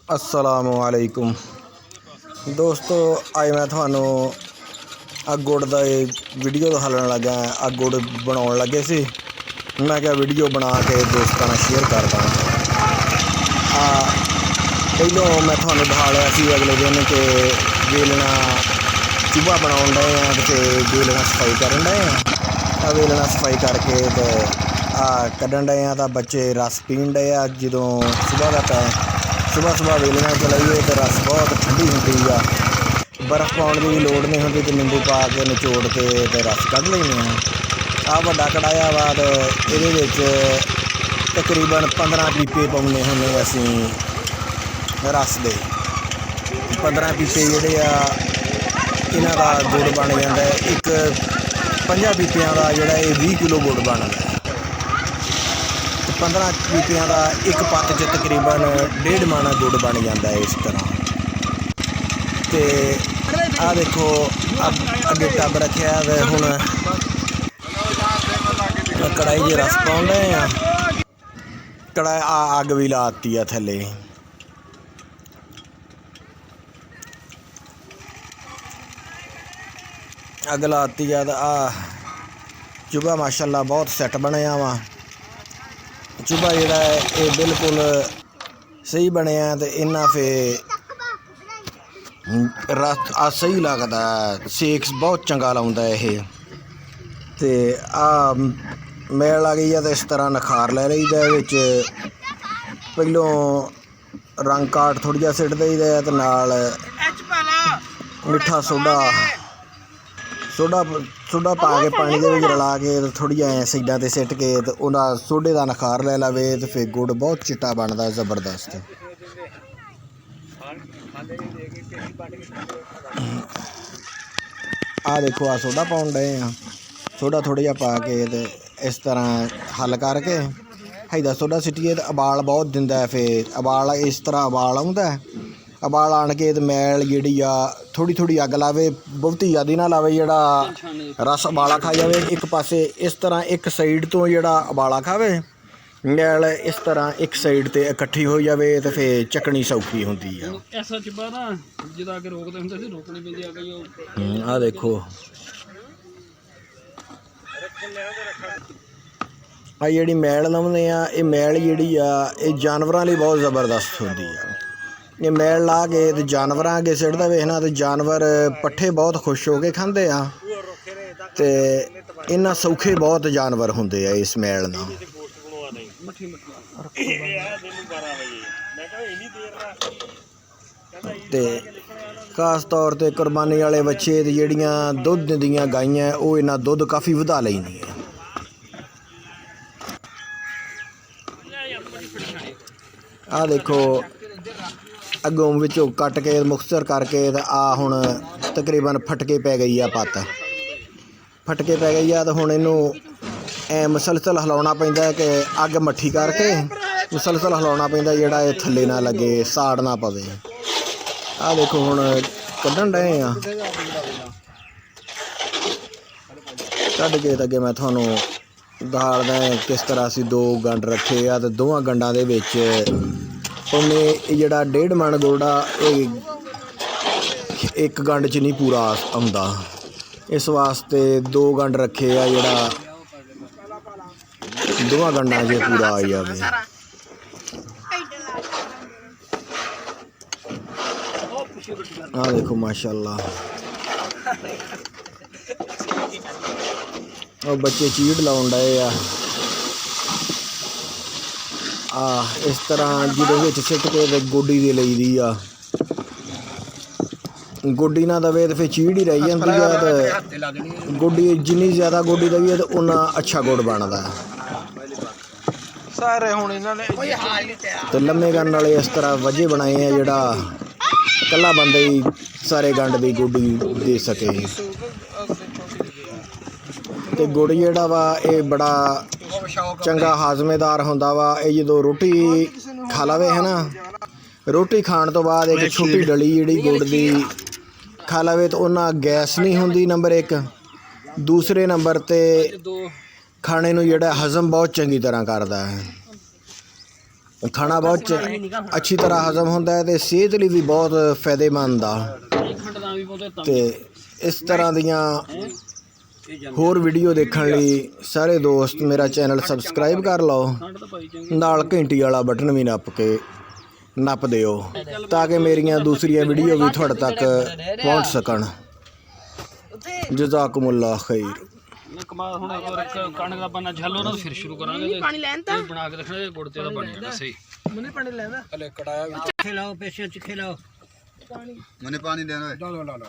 अस्सलामुअलैकुम दोस्तों, अज मैं थानू गुड़ का वीडियो दिखाने लगा। गुड़ बनाने लगे सी, मैं क्या वीडियो बना के दोस्तों शेयर करदा। पहलों मैं थानू दिखा लिया सी अगले दिन कि वेलना चूहा बनाने डे तो वेलना सफाई करन डे। वेलना सफाई करके तो कढ़न डे तो बच्चे रस पीन डे। जो सुबह का सुबह वेलना चलाइए तो रस बहुत ठंडी होंगी आ, बर्फ़ पाने की भी लोड़ नहीं होती तो नींबू पा के निचोड़ के तो रस कढ़ लेंगे। वड्डा कढ़ाया बाद ये तकरीबन 15 पीपे पाने होंगे असी रस दे। 15 पीपे जोड़े इन्हां दा गुड़ बन जाता है। एक 5 पीपियां का जोड़ा 20 किलो गुड़ बनता है। 15 पीपियां का एक पत्त च तकरीबन 1.5 मन गुड़ बन जाता है। इस तरह तो आ देखो अगे टब रखा है। हुण कढ़ाई च रस पाउण डए आ। कढ़ाई अग भी लाती है थले। अग लाती है तो चूहा माशाअल्लाह बहुत सैट बनया वा। चूहा जोड़ा है ये बिल्कुल सही बनया तो इन्ना फिर रस सही लगता है। सेक बहुत चंगा लाउंदा है ये। तो मैल आ गई है तो इस तरह नखार लै लईदा। पहलों रंग काट थोड़ी जा सिट दईदा तो नाल मिठा सोडा पा के पानी के रला के थोड़ी ऐ साइडा ते सिट के तो उन्हें सोडे का नखार लै लवे तो फिर गुड़ बहुत चिट्टा बनता जबरदस्त। देखो सोडा पाउण डए आ। सोडा थोड़ा जा पा के तो इस तरह हल करके हैदा सोडा सिटिए तो उबाल बहुत दिंदा है। फिर उबाल इस तरह उबाल आउंदा है। उबाल आण के तो मैल जिहड़ी आ थोड़ी अग लावे, बहुती ज़्यादा ना लावे। जिहड़ा रस उबाला खा जाए एक पासे, इस तरह एक साइड तो जिहड़ा उबाला खावे मैल इस तरह एक साइड ते इकट्ठी हो जाए तो फिर चकनी सौखी होंदी है। आ देखो जिहड़ी मैल लाउंदे आ, ये मैल जिहड़ी आ ये जानवरां लई बहुत ज़बरदस्त होंदी है। ये मैल ला के तो जानवरां अगे सिट दवे ना तो जानवर पट्ठे बहुत खुश हो के खांदे आ। ते इन्ना सौखे बहुत जानवर होंदे आ इस मैल नाल। ते खास तौर ते कुरबानी वाले बच्चे ते जिहड़ियां दुध दिंदियां गाइयां वो इन्ना दुध काफ़ी वधा लैंदियां। आ देखो अगों विचों कट के मुख्तसर करके तो हुण तकरीबन फटके पै गई आ। पत्त फटके पै गई आ तो हुण इनू मुसलसल हिलाउणा पैंदा है कि अग मट्ठी करके मुसलसल हिलाउणा पैंदा जिहड़ा ये थल्ले ना लगे, साड़ ना पवे। आ देखो हुण कड्ढण डए आ। कड्ढ के अगे मैं तुहानू दस्सदा किस तरह असीं 2 गंढ रखे आ ते दोवां गंढां दे विच पौने जिहड़ा 1.5 मन गुड़ आ एक गंढ च नहीं पूरा आउंदा। इस वास्ते 2 गंढ रखे आ जिहड़ा दोवां गंढां च पूरा आ जावे। आ देखो माशाअल्लाह और बच्चे चीड़ लाउण डए आ। इस तरह जिहदे सिट के गोडी दे लई दी आ। गोडी ना दवे तो फिर चीड़ ही रह जाती है। तो गोडी जिन्नी ज़्यादा गोडी दवीए तो उन्ना अच्छा गुड़ बनता है। तो लम्मे गंढ वाले इस तरह वजह बनाए हैं जिहड़ा कल्ला बंदा ही सारे गंढ की गोडी दे सके। तो गुड़ जिहड़ा वा ये बड़ा चंगा हाजमेदार होंदा वा। ये जो रोटी खा लवे है ना, रोटी खाण तो बाद एक छोटी डली जिहड़ी गुड़ दी खा लवे तो उन्हां गैस नहीं होंदी नंबर 1। दूसरे नंबर ते खाने नूं जिहड़ा हज़म बहुत चंगी तरह करदा है। ਖਾਣਾ ਬਹੁਤ ਅੱਛੀ ਤਰ੍ਹਾਂ ਹਜ਼ਮ ਹੁੰਦਾ ਹੈ ਅਤੇ ਸਿਹਤ ਲਈ ਵੀ ਬਹੁਤ ਫਾਇਦੇਮੰਦ ਆ। ਅਤੇ ਇਸ ਤਰ੍ਹਾਂ ਦੀਆਂ ਹੋਰ ਵੀਡੀਓ ਦੇਖਣ ਲਈ ਸਾਰੇ ਦੋਸਤ ਮੇਰਾ ਚੈਨਲ ਸਬਸਕ੍ਰਾਈਬ ਕਰ ਲਓ, ਨਾਲ ਘੰਟੀ ਵਾਲਾ ਬਟਨ ਵੀ ਨੱਪ ਦਿਓ ਤਾਂ ਕਿ ਮੇਰੀਆਂ ਦੂਸਰੀਆਂ ਵੀਡੀਓ ਵੀ ਤੁਹਾਡੇ ਤੱਕ ਪਹੁੰਚ ਸਕਣ। ਜਜ਼ਾਕੁਮੁੱਲਾਹ ਖੈਰ। ਕਮਾਲ ਹੁਣ ਕਣਕ ਦਾ ਪਾਣਾ ਝੱਲੋ ਨਾ ਫਿਰ ਸ਼ੁਰੂ ਕਰਾਂਗੇ। ਪਾਣੀ ਲੈਣ ਤਾਂ ਬਣਾ ਕੇ ਰੱਖਣਾ ਗੁੜ ਤੇ ਦਾ ਬਣ ਜਾਣਾ ਸਹੀ। ਮਨੇ ਪਾਣੀ ਲੈਂਦਾ ਹਲੇ ਕੜਾਇਆ ਵਿੱਚ ਖਿਲਾਓ ਪੈਸੇ ਚ ਖਿਲਾਓ ਪਾਣੀ ਮਨੇ ਪਾਣੀ ਲੈਣਾ ਲਾ ਲਓ